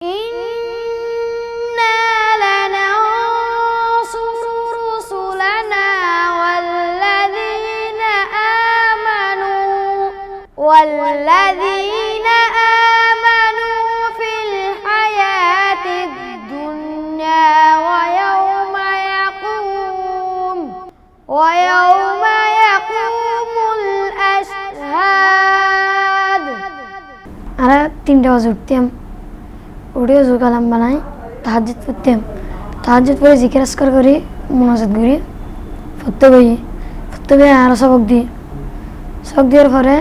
إنا لننصر رسلنا والذين آمنوا في الحياة الدنيا ويوم يقوم الأشهاد. أنا 3 بجে উঠতাম, উঠে ওযু কালাম বানাই, তাহাজ্জুদ পড়তাম, তাহাজ্জুদ পড়ে জিকির আজকার করি, মুনাজাত করি, পড়তে বই আর সবক দেওয়ার পরে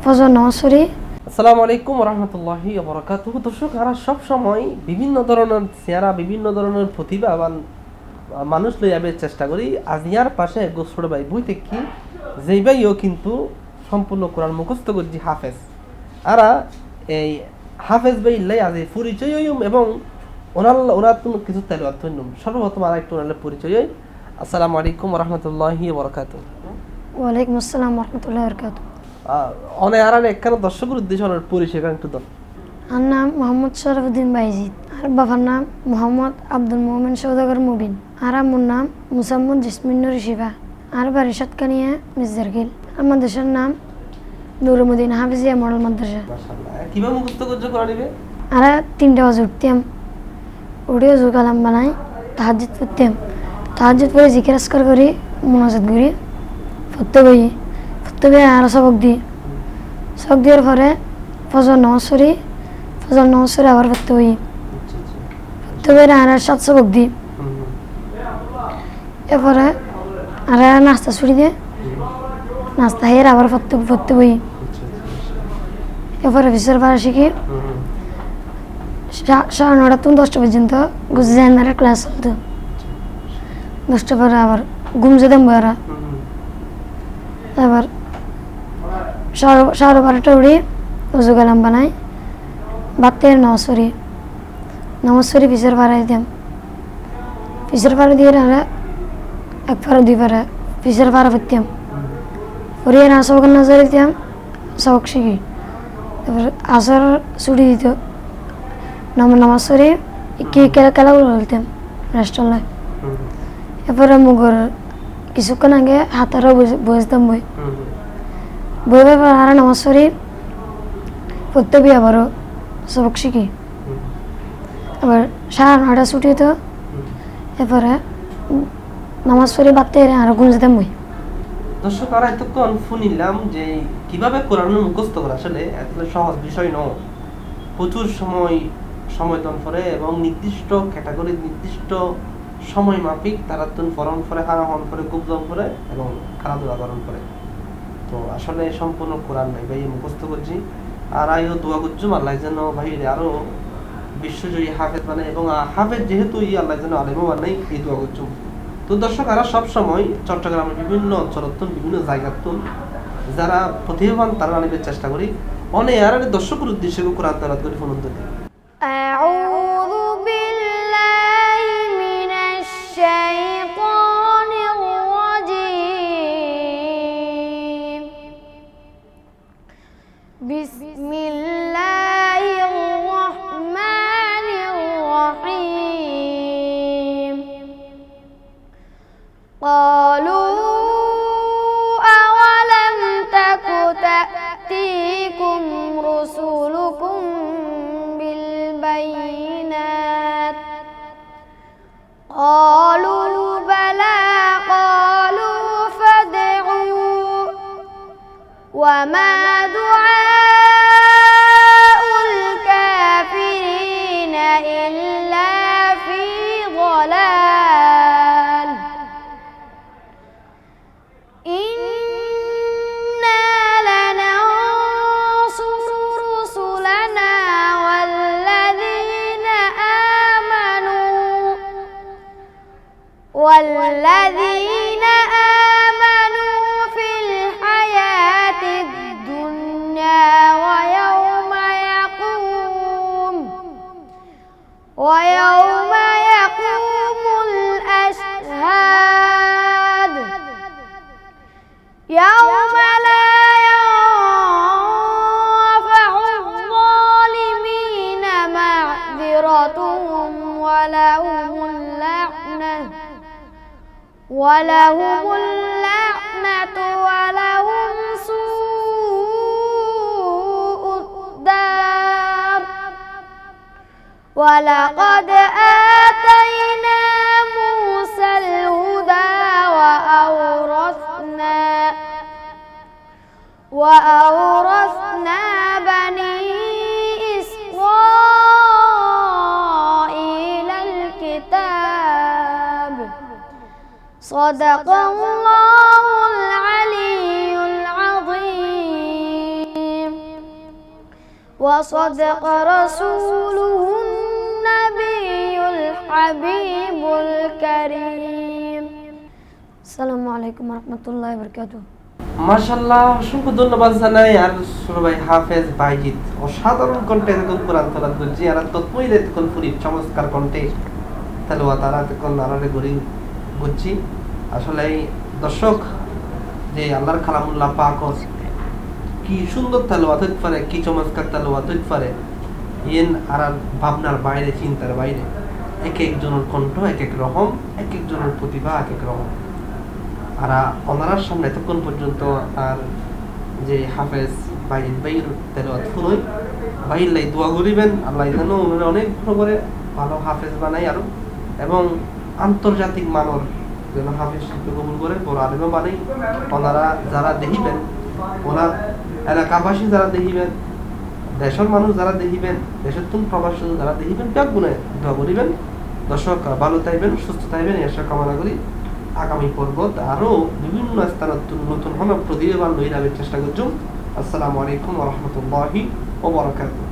ফজর নামাজ পড়ি। আসসালামু আলাইকুম ওয়া রাহমাতুল্লাহি ওয়া বারাকাতুহু। দর্শক, আমরা সব সময় বিভিন্ন ধরনের চেহারা, বিভিন্ন ধরনের প্রতিভাবান মানুষ লই আমি চেষ্টা করি। আজ ইয়ার পাশে এক ছোট ভাই বই থেকে যেই ভাইও কিন্তু সম্পূর্ণ কোরআন মুখস্থ করছি, হাফেজ। আরা এই হাফেজ ভাই লাই আজ পরিচয় হইম এবং ওনার তুমি কিছু তেলাওয়াত হইম। সর্বপ্রথম আর একটু ওনার পরিচয় হই। আসসালামু আলাইকুম ওয়া রাহমাতুল্লাহি ওয়া বারাকাতুহু। ওয়া আলাইকুম আসসালাম ওয়া রাহমাতুল্লাহি ওয়া বারাকাতুহু। অনেক আর একখানা দর্শকের উদ্দেশ্যে ওনার পরিচয় একটু দাও। আর নাম মোহাম্মদ শরফুদ্দিন বাইজিদ, আর বাবার নাম মোহাম্মদ আব্দুল মোমেন সওদাগর মুবিন, আর আমার নাম মুসাম্মদ জিসমিন নুর শিবা, আর বাড়ি সাতকানিয়া মির্জারগিল। আমার দেশের নাম নুরুমুদ্দিন হাফিজিয়া মডেল মাদ্রাসা। মাশাআল্লাহ। কিভাবে মুখস্থ করছো কোরআন? আর 3 বজে উঠতাম, উঠে ওযু কালাম বানাই, তাহাজ্জুদ পড়তাম, তাহাজ্জুদ পড়ে জিকির আজকার করি, মুনাজাত করি, পড়তে বই আর সবক দেওয়ার পরে ফজর নামাজ পড়ি, আবার পড়তে বই আর 7 সবক দিই। এরপরে আর নাস্তা ছুটি দিয়ে নাস্তা খেয়ে আবার পড়তে বই। এরপরে বিশের পাড়া শিখি 9:30 থেকে 10টা পর্যন্ত গুজরানের ক্লাস চলতো। 10টা পরে আবার ঘুম যেতাম বইরা, আবার 12:30 উঠি, ওযু কালাম বানাই, বাতের নামাজ পড়ি, পিছের পাড়া দিতাম, পিছের পাড়া দিয়ে আর 1 পাড়া 2 পাড়া পিছের পাড়া পড়তাম, পড়িয়ে না সবক নজর দিতাম, সবক শিখি। তারপর আসর ছুটি দিত, নামাজ পড়ি খেলাগুলো খেলতাম রেস্টুরেন্টে। এরপরে মুগর কিছুক্ষণ আগে হাতারও বসতাম বই আর নামাজ পড়ি, পড়তে বই আবারও সবক শিখি। আবার 9:30 ছুটি হতো, এরপরে নামাজ পড়ি বাড়তে আর ঘুম যেতাম বই। দর্শক, আমরা এতক্ষণ শুনিলাম যে কিভাবে কোরআন মুখস্থ করা আসলে এত সহজ বিষয় নয়। প্রচুর সময় দন করে এবং নির্দিষ্ট ক্যাটাগরি, নির্দিষ্ট সময় মাফিক তারা ফরন করে, হারাহন করে, গুবজন করে এবং খেলাধুলা করণ করে। তো আসলে সম্পূর্ণ কোরআন নাই ভাই মুখস্থ করছি। আর আইও দোয়া করছি আল্লাহ যেন ভাই আরো বিশ্বজয়ী হাফেজ বানায় এবং হাফেজ যেহেতু আল্লাহ যেন আলেমও বানাই, এই দোয়া করছি। তো দর্শক, আমরা সবসময় চট্টগ্রামের বিভিন্ন অঞ্চল, বিভিন্ন জায়গার যারা প্রতিভাবান তারা আনবার চেষ্টা করি। অনেক আর দর্শকের উদ্দেশ্যে কোরআন তেলাওয়াত করে ফোন দিতে। আউযু বিল্লাহি মিনাশ শাইতানির রাজীম। বিসমিল্লাহির রাহমানির রাহিম। قالوا أولم تك تأتيكم رسلكم بالبينات قالوا بلى قالوا فادعوا وما دعاء الكافرين إلا في ضلال. إنا لننصر رسلنا والذين آمنوا في الحياة الدنيا ويوم يقوم الأشهاد. يوم لا ينفع الظالمين معذرتهم مغفرة ولهم اللعنة ولهم سوء الدار ولقد آتينا موسى الهدى وأورثنا بني إسرائيل الكتاب صدق الله العلي العظيم وصدق رسوله النبي الحبيب الكريم السلام عليكم ورحمة الله وبركاته মাশাআল্লাহ, অসংখ্য ধন্যবাদ জানাই আর ছোট ভাই হাফেজ বাইজিদ অসাধারণ কণ্ঠে এতক্ষণ কোরআন তেলাওয়াত করছি আর তৎপরে এতক্ষণ পুরি চমৎকার কণ্ঠে তেলাওয়াত আর এতক্ষণ আড়ালে ঘুরছি। আসলে দর্শক যে আল্লাহর কালামুল্লাহ পাক কি সুন্দর তেলাওয়াত হইতে পারে, কি চমৎকার তেলাওয়াত হইতে পারে, ইয়েন আর ভাবনার বাইরে, চিন্তার বাইরে। এক একজনের কণ্ঠ এক এক রকম, এক একজনের প্রতিভা এক এক রকম। আর ওনার সামনে এতক্ষণ পর্যন্ত আর যে হাফেজ বাইজিদ ভাইয়ের তেলাওয়াত শুনুই, ভাইয়ের লাই দোয়া করিবেন আল্লাহ যেন ওনারা অনেক ভালো করে ভালো হাফেজ বানাই আরো, এবং আন্তর্জাতিক মানের যেন হাফেজ শিল্পী কবুল করে বড় আলেমও বানাই। ওনারা যারা দেখিবেন, ওনার এলাকাবাসী যারা দেখিবেন, দেশের মানুষ যারা দেখিবেন, দেশের তুন প্রবাসী যারা দেখিবেন, ব্যাগ গুনে দোয়া করিবেন। দর্শক ভালো থাকবেন, সুস্থ থাকবেন, এই আশা কামনা করি। আগামী পর্বত আরো বিভিন্ন স্থানে নতুন ভাবে প্রতিভাবান লইরাবের চেষ্টা করছো। আসসালামু আলাইকুম ওয়া রাহমাতুল্লাহি ওয়া বারাকাতুহু।